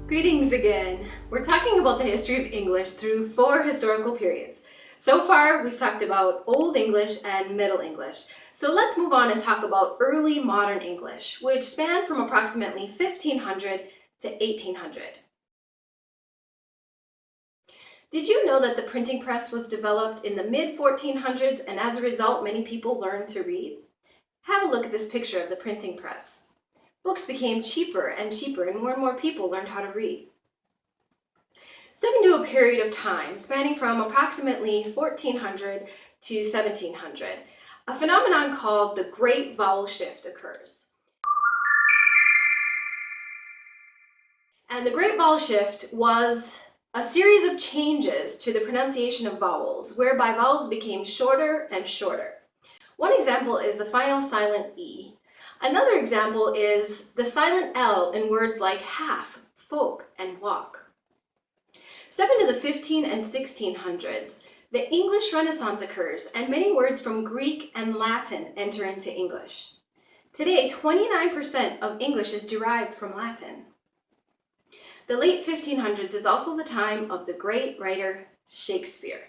Greetings again. We're talking about the history of English through 4 historical periods. So far, we've talked about Old English and Middle English. So let's move on and talk about early modern English, which spanned from approximately 1500 to 1800. Did you know that the printing press was developed in the mid-1400s and as a result, many people learned to read? Have a look at this picture of the printing press. Books became cheaper and cheaper and more people learned how to read. Step into a period of time spanning from approximately 1400 to 1700. A phenomenon called the Great Vowel Shift occurs. And the Great Vowel Shift was a series of changes to the pronunciation of vowels, whereby vowels became shorter and shorter. One example is the final silent E. Another example is the silent L in words like half, folk, and walk. Step into the 15 and 1600s. The English Renaissance occurs, and many words from Greek and Latin enter into English. Today, 29% of English is derived from Latin. The late 1500s is also the time of the great writer Shakespeare.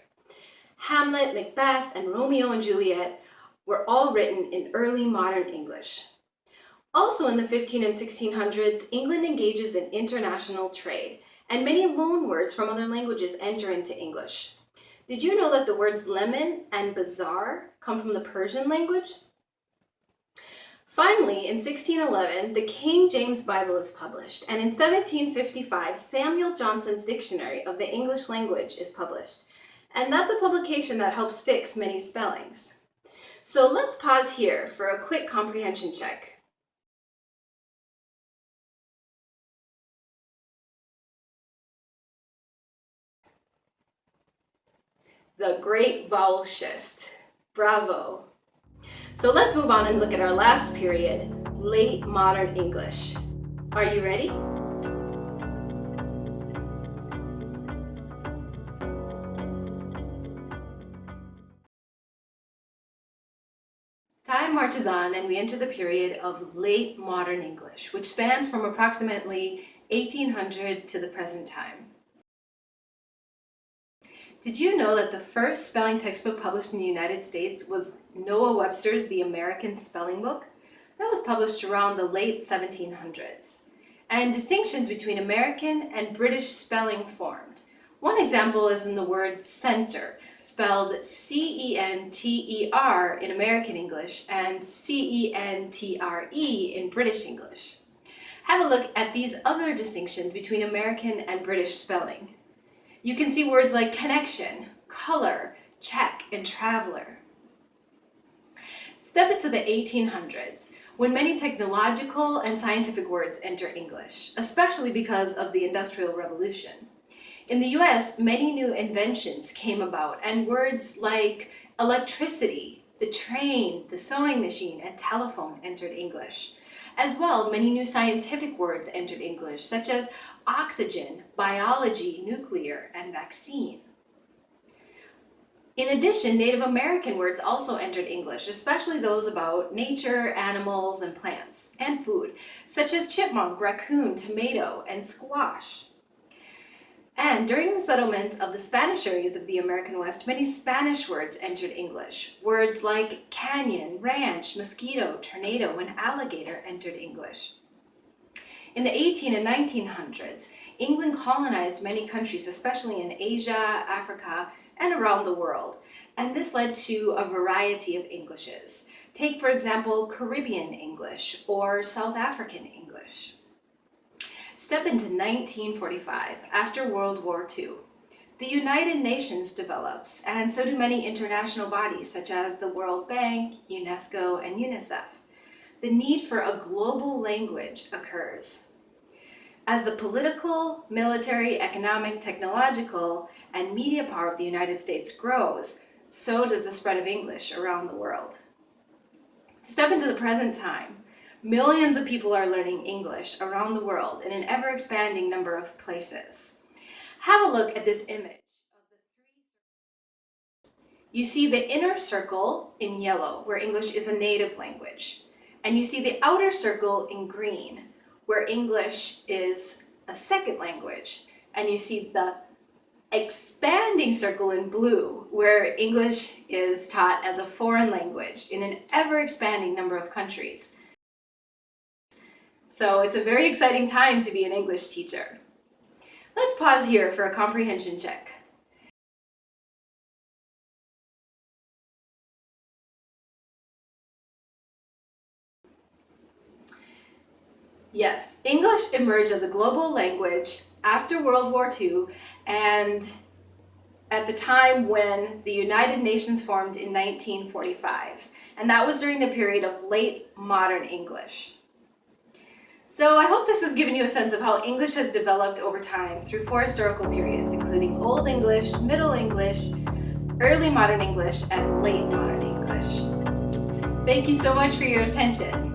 Hamlet, Macbeth, and Romeo and Juliet were all written in early modern English. Also in the 15 and 1600s, England engages in international trade, and many loan words from other languages enter into English. Did you know that the words lemon and bazaar come from the Persian language? Finally, in 1611, the King James Bible is published, and in 1755, Samuel Johnson's Dictionary of the English Language is published. And that's a publication that helps fix many spellings. So let's pause here for a quick comprehension check. The Great Vowel Shift. Bravo! So let's move on and look at our last period, late modern English. Are you ready? Time marches on and we enter the period of late modern English, which spans from approximately 1800 to the present time. Did you know that the first spelling textbook published in the United States was Noah Webster's The American Spelling Book? That was published around the late 1700s. And distinctions between American and British spelling formed. One example is in the word center, spelled C-E-N-T-E-R in American English and C-E-N-T-R-E in British English. Have a look at these other distinctions between American and British spelling. You can see words like connection, color, check, and traveler. Step into the 1800s, when many technological and scientific words enter English, especially because of the Industrial Revolution. In the US, many new inventions came about, and words like electricity, the train, the sewing machine, and telephone entered English. As well, many new scientific words entered English, such as oxygen, biology, nuclear, and vaccine. In addition, Native American words also entered English, especially those about nature, animals, and plants, and food, such as chipmunk, raccoon, tomato, and squash. And during the settlement of the Spanish areas of the American West, many Spanish words entered English. Words like canyon, ranch, mosquito, tornado, and alligator entered English. In the 18 and 1900s, England colonized many countries, especially in Asia, Africa, and around the world. And this led to a variety of Englishes. Take, for example, Caribbean English or South African English. Step into 1945, after World War II. The United Nations develops, and so do many international bodies such as the World Bank, UNESCO, and UNICEF. The need for a global language occurs. As the political, military, economic, technological, and media power of the United States grows, so does the spread of English around the world. To step into the present time, millions of people are learning English around the world in an ever-expanding number of places. Have a look at this image. You see the inner circle in yellow, where English is a native language. And you see the outer circle in green, where English is a second language. And you see the expanding circle in blue, where English is taught as a foreign language in an ever-expanding number of countries. So it's a very exciting time to be an English teacher. Let's pause here for a comprehension check. Yes, English emerged as a global language after World War II and at the time when the United Nations formed in 1945. And that was during the period of late modern English. So I hope this has given you a sense of how English has developed over time through 4 historical periods, including Old English, Middle English, Early Modern English, and Late Modern English. Thank you so much for your attention.